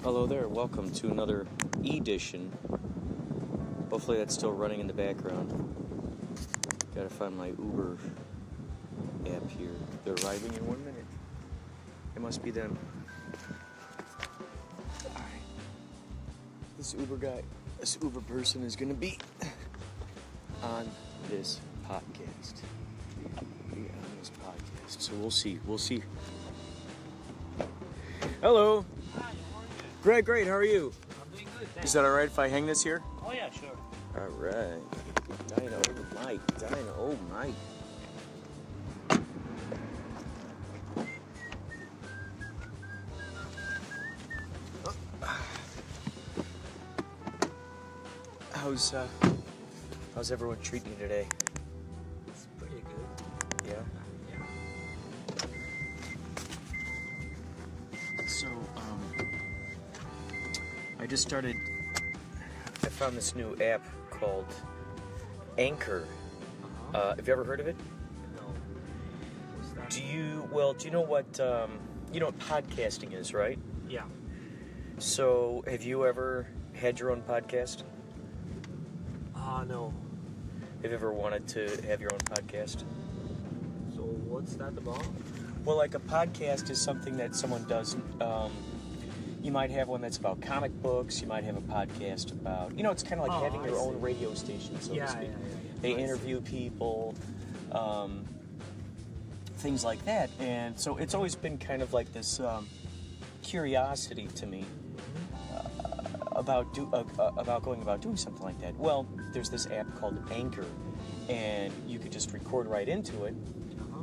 Hello there, welcome to another edition. Hopefully that's still running in the background. Gotta find my Uber app here. They're arriving in 1 minute. It must be them. Alright. This Uber person is gonna be on this podcast. So we'll see. Hello. Hi, how are you? Great. How are you? I'm doing good, thanks. Is that alright if I hang this here? Oh yeah, sure. Alright. Dynamite. How's everyone treating you today? It's pretty good. Yeah? Yeah. So, I found this new app called Anchor. Have you ever heard of it? No. What's that? Do you know what podcasting is, right? Yeah. So, have you ever had your own podcast? No. Have you ever wanted to have your own podcast? So what's that about? Well, like a podcast is something that someone does. You might have one that's about comic books. You might have a podcast about, it's kind of like having your own radio station, so to speak. Yeah. They interview people, things like that. And so it's always been kind of like this curiosity to me about going about doing something like that. Well, there's this app called Anchor, and you could just record right into it,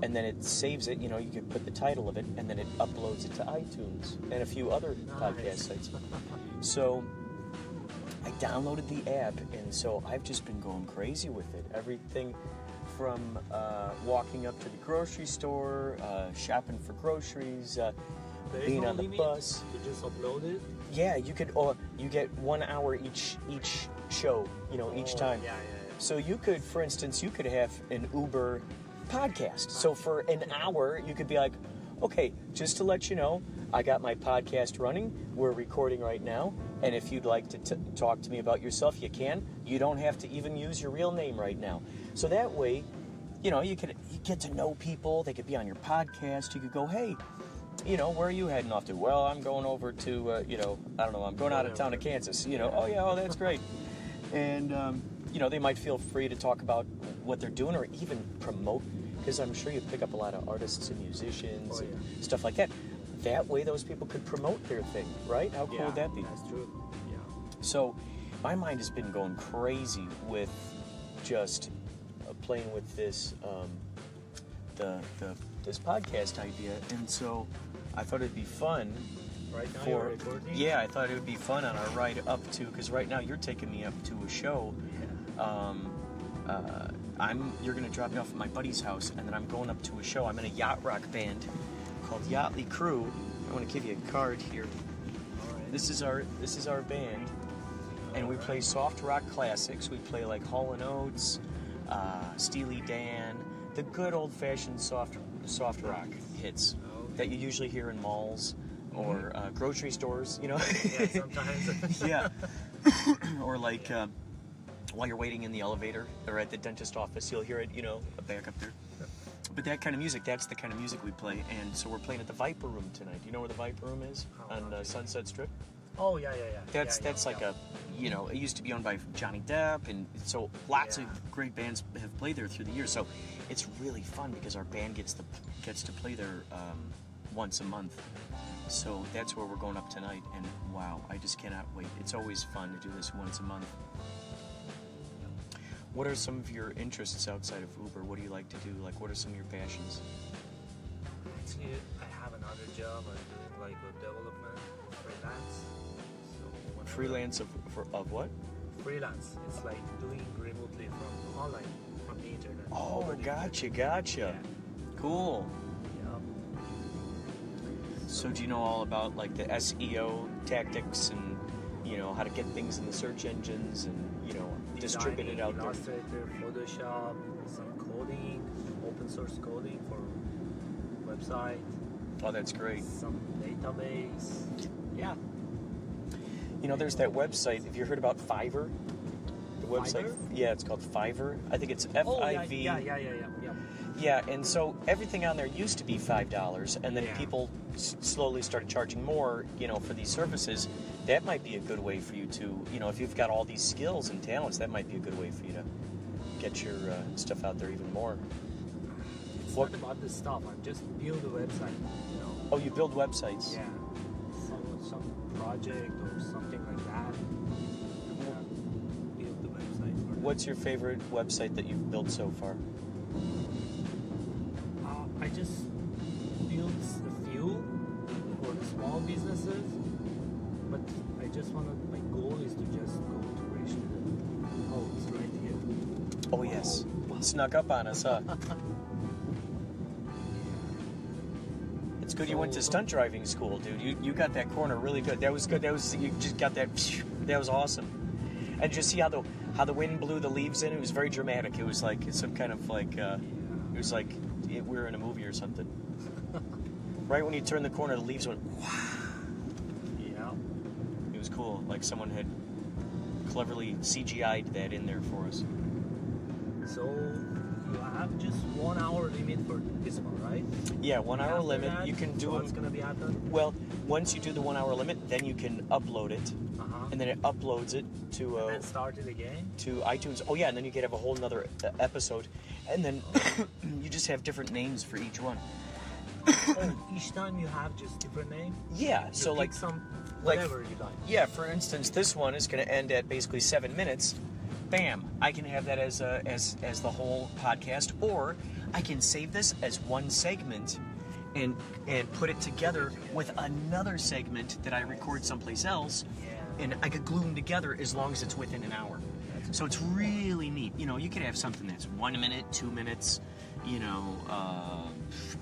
and then it saves it. You could put the title of it, and then it uploads it to iTunes and a few other podcast sites. So I downloaded the app, and so I've just been going crazy with it. Everything from walking up to the grocery store, shopping for groceries, being on the bus. You just upload it? Yeah, you could. Or you get 1 hour each show. Each time. Yeah. So you could, for instance, have an Uber podcast. So for an hour, you could be like, okay, just to let you know, I got my podcast running. We're recording right now, and if you'd like to talk to me about yourself, you can. You don't have to even use your real name right now. So that way, you get to know people. They could be on your podcast. You could go, hey, where are you heading off to? Well, I'm going over to, I don't know, I'm going out of town to Kansas. That's great. And, they might feel free to talk about what they're doing or even promote, because I'm sure you pick up a lot of artists and musicians and stuff like that. That way those people could promote their thing, right? How cool would that be? That's true. Yeah. So my mind has been going crazy with just playing with this, this podcast idea, and so I thought it'd be fun. Right now you're recording? Yeah, I thought it would be fun on our ride up to, because right now you're taking me up to a show. You're going to drop me off at my buddy's house, and then I'm going up to a show. I'm in a yacht rock band called Yachtley Crew. I want to give you a card here. All right. This is our band, and we play soft rock classics. We play like Hall & Oates, Steely Dan, the good old-fashioned soft rock hits that you usually hear in malls or grocery stores, Yeah, sometimes. Yeah. Or like while you're waiting in the elevator or at the dentist office, you'll hear it, back up there. But that kind of music, that's the kind of music we play. And so we're playing at the Viper Room tonight. Do you know where the Viper Room is? On Sunset Strip? Oh, yeah. That's like a, it used to be owned by Johnny Depp, and so lots of great bands have played there through the years. So it's really fun because our band gets to play there once a month. So that's where we're going up tonight, and wow, I just cannot wait. It's always fun to do this once a month. What are some of your interests outside of Uber? What do you like to do? Like, what are some of your passions? Actually, I have another job. I'm doing like web development, freelance. So Freelance of what? Freelance. It's like doing remotely from online, from the internet. Oh, gotcha. Yeah. Cool. Yeah. So do you know all about like the SEO tactics and how to get things in the search engines and distribute it out there? Illustrator, Photoshop, some coding, open source coding for website. Oh, that's great. Some database. Yeah. You know, there's that website. Have you heard about Fiverr? The website? Fiverr? Yeah, it's called Fiverr. I think it's Oh, F-I-V. yeah. Yeah, and so everything on there used to be $5, and then Yeah. people slowly started charging more, you know, for these services. That might be a good way for you to, you know, if you've got all these skills and talents, that might be a good way for you to get your stuff out there even more. It's not about the stuff. I'm just build a website, you know. Oh, you build websites? Yeah. Some project or something like that. Yeah. Build the website for What's your favorite website that you've built so far? I just built a few for the small businesses, but I just want to, my goal is to just go to Ratio. Oh, it's right here. Oh, yes. Snuck up on us, huh? It's good you went to stunt driving school, dude. You got that corner really good. That was good. You just got that. That was awesome. And did you see how the wind blew the leaves in? It was very dramatic. It was like some kind of like it was like we were in a movie or something. Right when you turned the corner, the leaves went. Wow. Yeah. It was cool. Like someone had cleverly CGI'd that in there for us. So you have just 1 hour limit for this one, right? Yeah, 1 hour After limit. that, You can do what's them. gonna be happen? Well, once you do the 1 hour limit, then you can upload it, and then it uploads it to And then start it again. to iTunes. Oh yeah, and then you could have a whole nother episode, and then you just have different names for each one. Each time you have just different name. Yeah, You so pick like some like- whatever you like. yeah, for instance, this one is going to end at basically 7 minutes. Bam! I can have that as the whole podcast, or I can save this as one segment and put it together with another segment that I record someplace else, and I could glue them together as long as it's within an hour. So it's really neat. You know, you could have something that's 1 minute, 2 minutes. You know,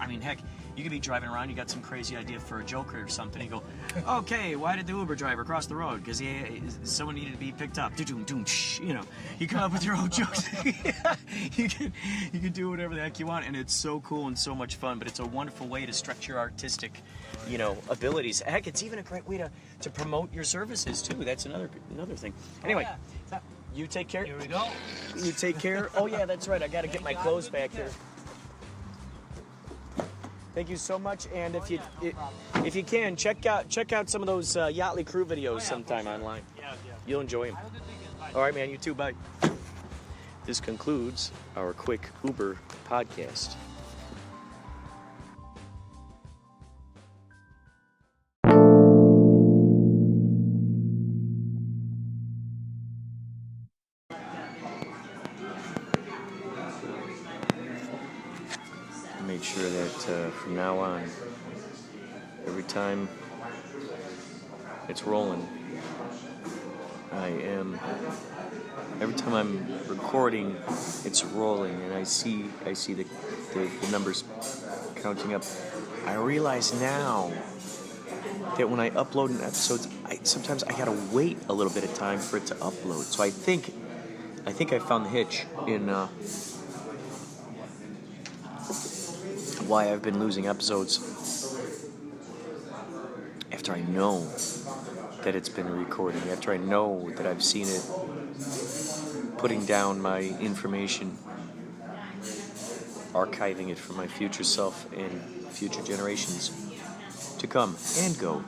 I mean, heck, you could be driving around, you got some crazy idea for a joke or something, you go, okay, why did the Uber driver cross the road? Because someone needed to be picked up. You know, you come up with your own jokes. you can do whatever the heck you want, and it's so cool and so much fun, but it's a wonderful way to stretch your artistic, you know, abilities. Heck, it's even a great way to promote your services, too. That's another thing. Anyway, you take care. Here we go. You take care. Oh, yeah, that's right. I got to get my clothes back here. Thank you so much, and if you can check out some of those Yachtley crew videos sometime online. Yeah. You'll enjoy them. Have a good weekend. Bye. All right, man. You too. Bye. This concludes our quick Uber podcast. Make sure that from now on, every time it's rolling, every time I'm recording, it's rolling, and I see the numbers counting up. I realize now that when I upload an episode, sometimes I gotta wait a little bit of time for it to upload. So I think I found the hitch in why I've been losing episodes after I know that it's been recording, after I know that I've seen it putting down my information, archiving it for my future self and future generations to come and go.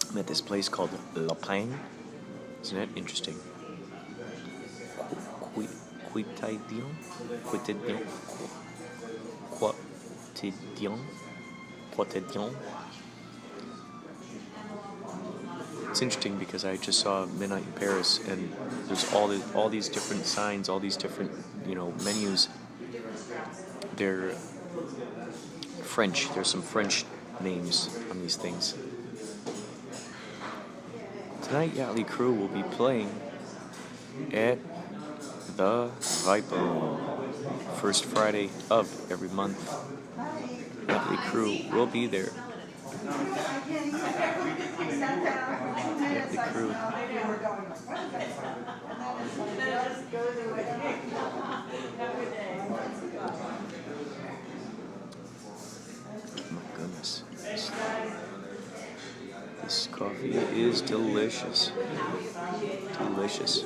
I'm at this place called La Pang. Isn't that interesting? Quotidian. It's interesting because I just saw Midnight in Paris, and there's all these different signs, all these different, you know, menus. They're French. There's some French names on these things. Tonight, Yachtley Crew will be playing at the Viper. First Friday of every month. Yachtley Crew will be there. Yachtley Crew. My goodness. This coffee is delicious. Delicious.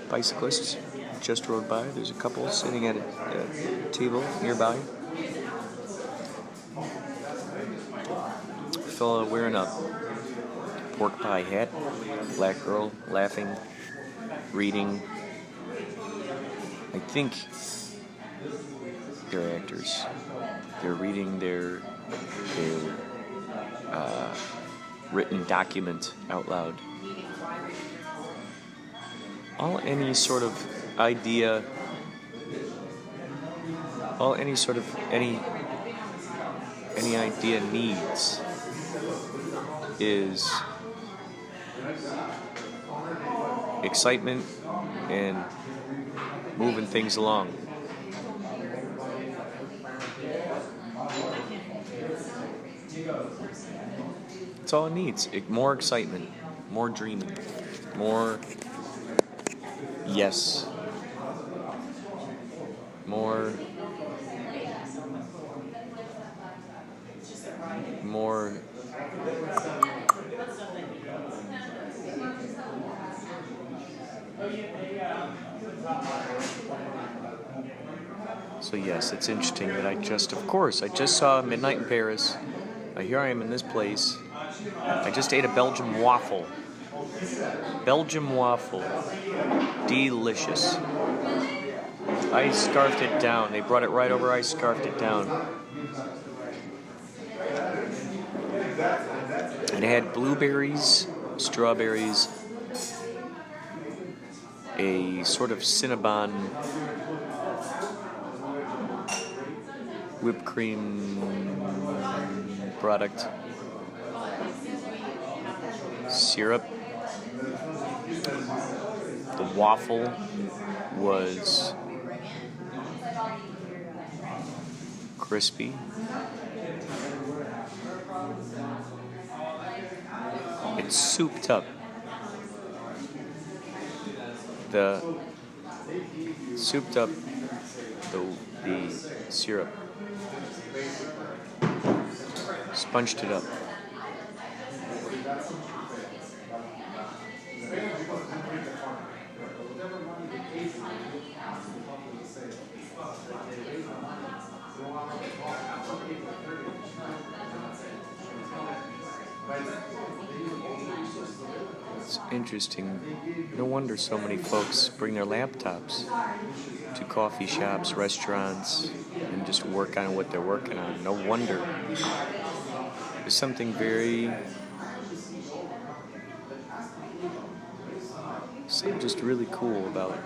Bicyclists just rode by. There's a couple sitting at a table nearby. A fella wearing a pork pie hat. Black girl laughing, reading. I think they're actors. They're reading their written document out loud. All any sort of idea needs is excitement and moving things along. That's all it needs. More excitement, more dreaming, more yes, more So yes, it's interesting that I just saw Midnight in Paris. Here I am in this place. I just ate a Belgian waffle. Delicious. I scarfed it down. They brought it right over. I scarfed it down. It had blueberries, strawberries, a sort of Cinnabon whipped cream product, syrup. The waffle was crispy. It's souped up. The syrup. Sponged it up. It's interesting. No wonder so many folks bring their laptops to coffee shops, restaurants, and just work on what they're working on. No wonder. There's something just really cool about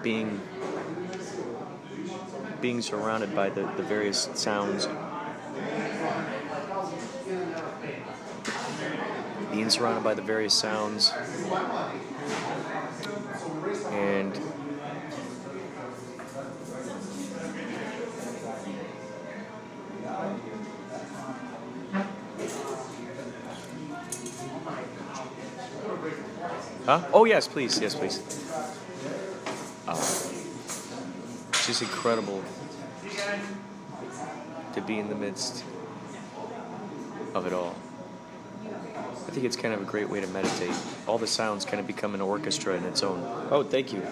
being surrounded by the various sounds. Being surrounded by the various sounds and Oh yes, please. It's just incredible to be in the midst of it all. I think it's kind of a great way to meditate. All the sounds kind of become an orchestra in its own. Oh, thank you.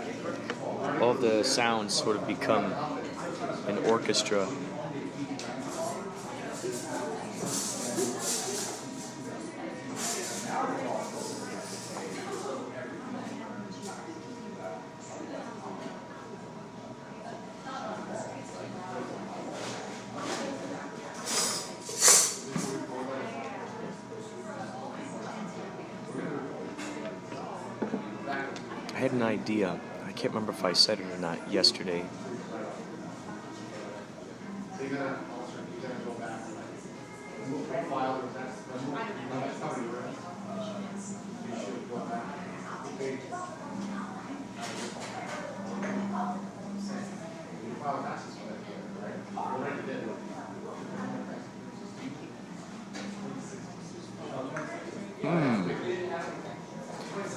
All the sounds sort of become an orchestra. I had an idea. I can't remember if I said it or not yesterday.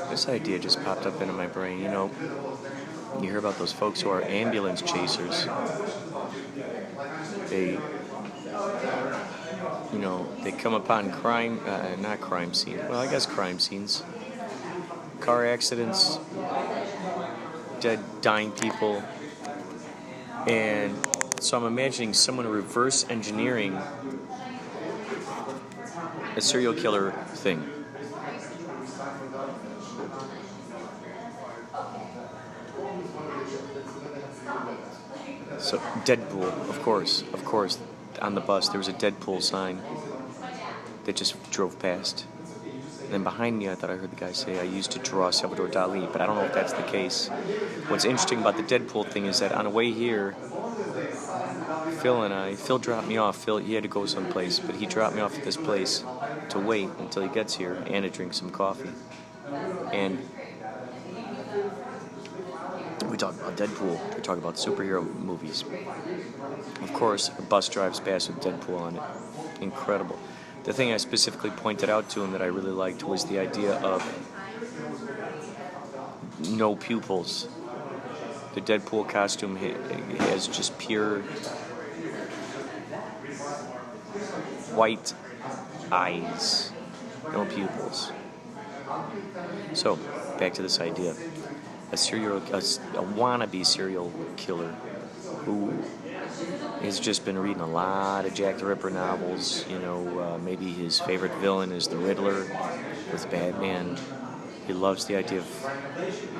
This idea just popped up into my brain. You know, you hear about those folks who are ambulance chasers. They they come upon not crime scene. Well, I guess crime scenes, car accidents, dead, dying people, and so I'm imagining someone reverse engineering a serial killer thing. So Deadpool, of course, on the bus there was a Deadpool sign that just drove past. And then behind me, I thought I heard the guy say, I used to draw Salvador Dali, but I don't know if that's the case. What's interesting about the Deadpool thing is that on the way here, Phil dropped me off. He had to go someplace, but he dropped me off at this place to wait until he gets here and to drink some coffee. And we talk about Deadpool. We talk about superhero movies. Of course, a bus drives past with Deadpool on it. Incredible. The thing I specifically pointed out to him that I really liked was the idea of no pupils. The Deadpool costume has just pure white eyes, no pupils. So, back to this idea. A wannabe serial killer who has just been reading a lot of Jack the Ripper novels. Maybe his favorite villain is the Riddler with Batman. He loves the idea of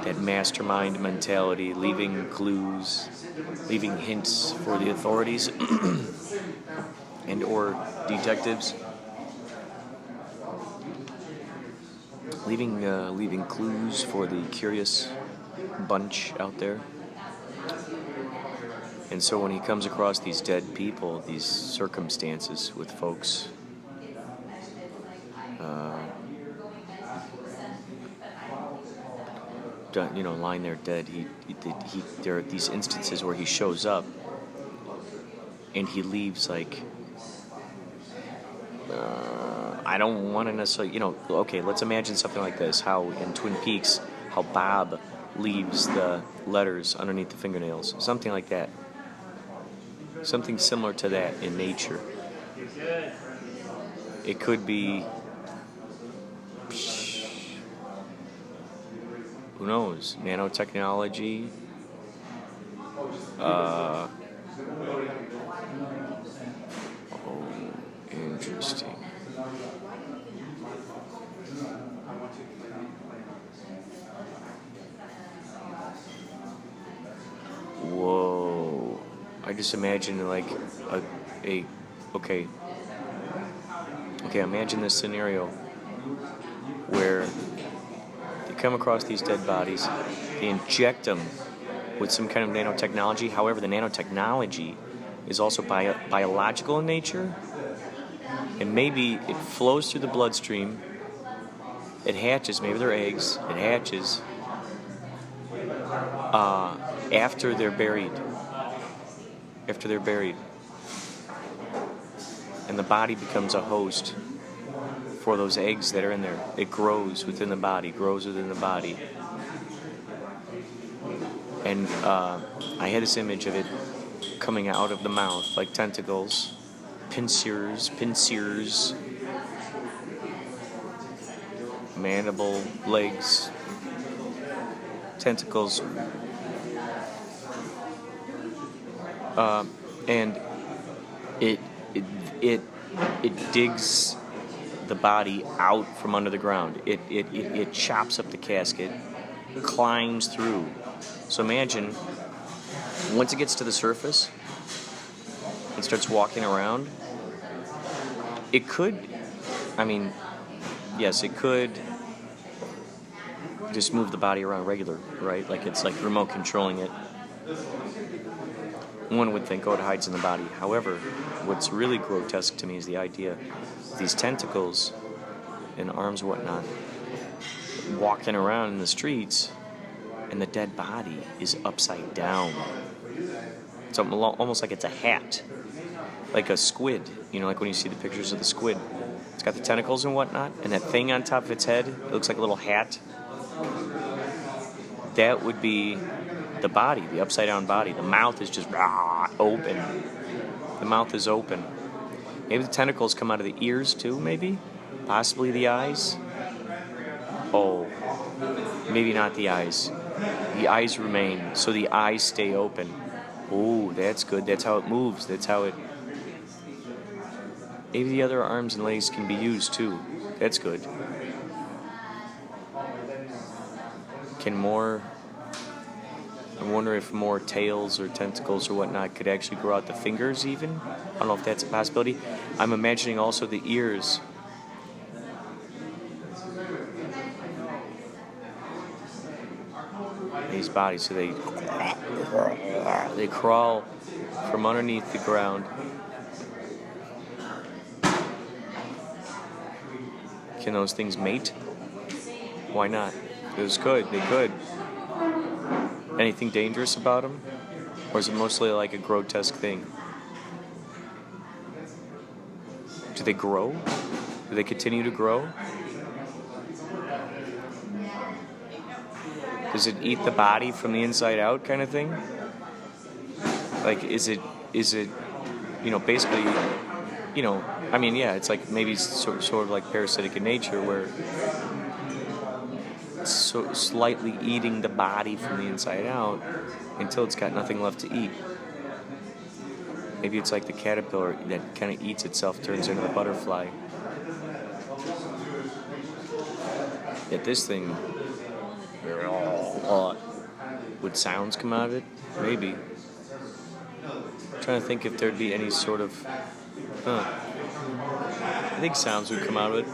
that mastermind mentality, leaving clues, leaving hints for the authorities and or detectives, leaving clues for the curious bunch out there. And so when he comes across these dead people, these circumstances with folks lying there dead, there are these instances where he shows up and he leaves like I don't want to necessarily, okay, let's imagine something like this, how in Twin Peaks, how Bob leaves the letters underneath the fingernails, something like that. Something similar to that in nature. It could be, who knows, nanotechnology, interesting. Whoa. I just imagine like okay, imagine this scenario where they come across these dead bodies, they inject them with some kind of nanotechnology. However, the nanotechnology is also biological in nature, and maybe it flows through the bloodstream, it hatches, maybe they're eggs, it hatches after they're buried. And the body becomes a host for those eggs that are in there. It grows within the body. And I had this image of it coming out of the mouth like tentacles, pincers, mandible, legs, tentacles. And it digs the body out from under the ground. It chops up the casket, climbs through. So imagine, once it gets to the surface and starts walking around, it could just move the body around regular, right? Like it's like remote controlling it. One would think, it hides in the body. However, what's really grotesque to me is the idea of these tentacles and arms and whatnot walking around in the streets, and the dead body is upside down. It's almost like it's a hat, like a squid. Like when you see the pictures of the squid. It's got the tentacles and whatnot, and that thing on top of its head, it looks like a little hat. That would be the body, the upside down body. The mouth is just open. The mouth is open. Maybe the tentacles come out of the ears too, maybe? Possibly the eyes? Oh, maybe not the eyes. The eyes remain, so the eyes stay open. Oh, that's good. That's how it moves. That's how it... Maybe the other arms and legs can be used too. That's good. Can more... I wonder if more tails or tentacles or whatnot could actually grow out the fingers even. I don't know if that's a possibility. I'm imagining also the ears. These bodies, so they crawl from underneath the ground. Can those things mate? Why not? They could. Anything dangerous about them? Or is it mostly like a grotesque thing? Do they grow? Do they continue to grow? Does it eat the body from the inside out kind of thing? Like, is it, basically, I mean, yeah, it's like maybe sort of like parasitic in nature where it's so slightly eating the body from the inside out until it's got nothing left to eat. Maybe it's like the caterpillar that kind of eats itself, turns into the butterfly. Yet this thing... Would sounds come out of it? Maybe. I'm trying to think if there'd be any sort of... I think sounds would come out of it.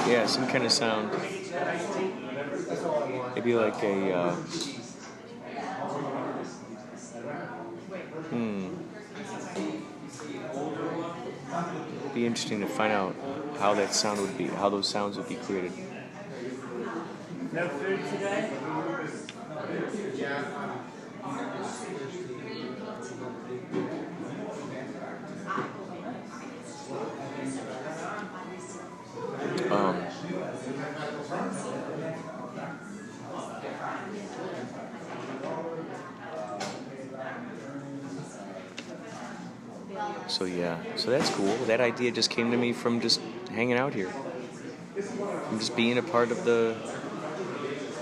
Yeah, some kind of sound. Maybe like a... It'd be interesting to find out how that sound would be, how those sounds would be created. No food today? So that's cool. That idea just came to me from just hanging out here. From just being a part of the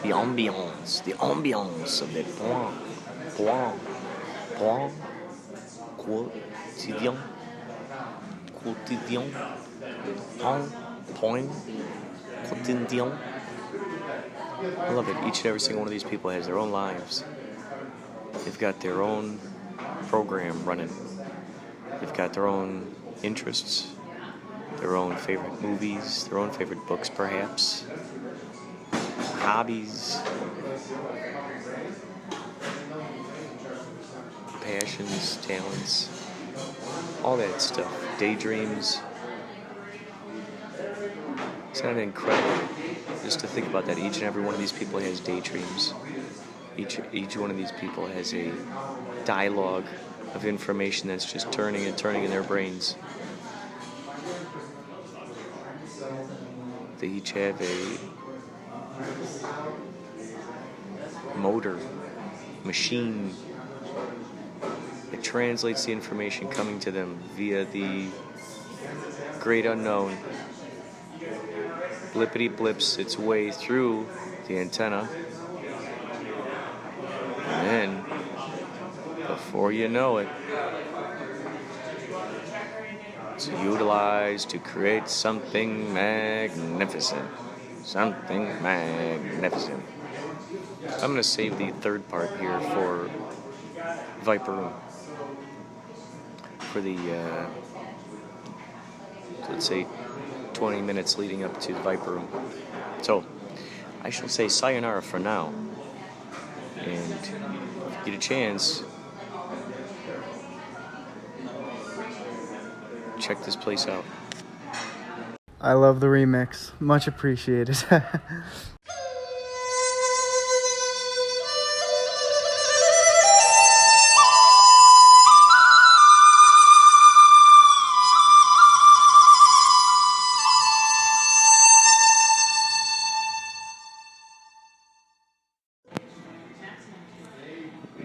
ambiance of it. Quotidien. I love it. Each and every single one of these people has their own lives. They've got their own program running. They've got their own interests, their own favorite movies, their own favorite books, perhaps, hobbies, passions, talents, all that stuff, daydreams. Isn't that incredible? Just to think about that, each and every one of these people has daydreams. Each one of these people has a dialogue of information that's just turning and turning in their brains. They each have a motor, machine that translates the information coming to them via the great unknown. Blippity blips its way through the antenna, and then before you know it, it's utilized to create something magnificent. Something magnificent. I'm going to save the third part here for Viper Room. For the, let's say, 20 minutes leading up to the Viper Room. So, I shall say sayonara for now. And if you get a chance, check this place out. I love the remix. Much appreciated.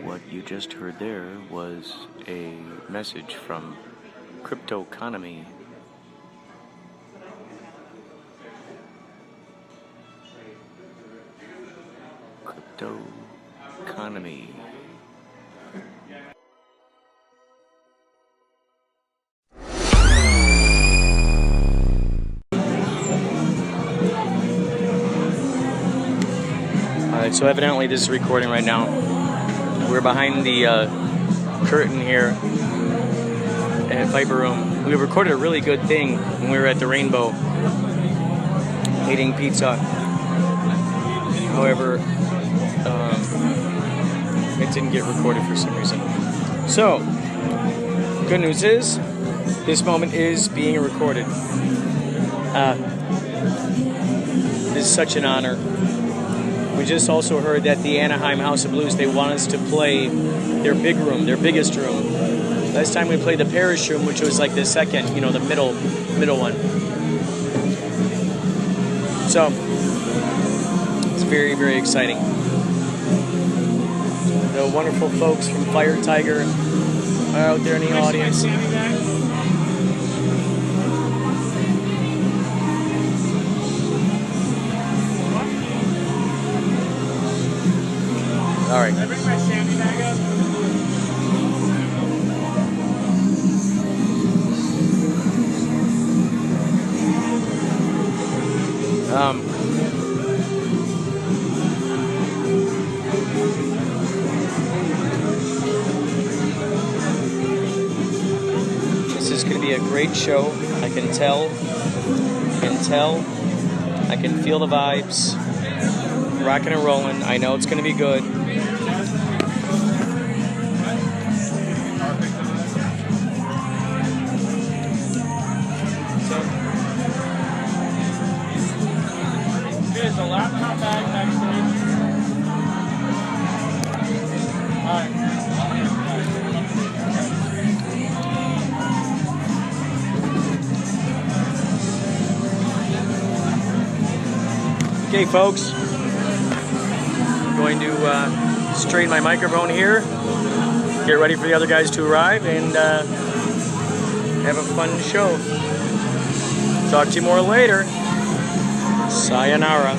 What you just heard there was a message from Cryptoconomy. Cryptoconomy. Alright, so evidently this is recording right now. We're behind the curtain here at Viper Room. We recorded a really good thing when we were at the Rainbow eating pizza. However, it didn't get recorded for some reason. So, good news is, this moment is being recorded. This is such an honor. We just also heard that the Anaheim House of Blues, they want us to play their big room, their biggest room. Last time we played the Parish Room, which was like the second, you know, the middle one. So, it's very, very exciting. The wonderful folks from Fire Tiger are out there in the audience. All right. Can I bring my Sammy bag up? This is going to be a great show. I can tell. I can feel the vibes. Rocking and rolling. I know it's going to be good. There's a laptop bag backstage. Alright. Okay, folks. I'm going to straighten my microphone here. Get ready for the other guys to arrive and have a fun show. Talk to you more later. Sayonara.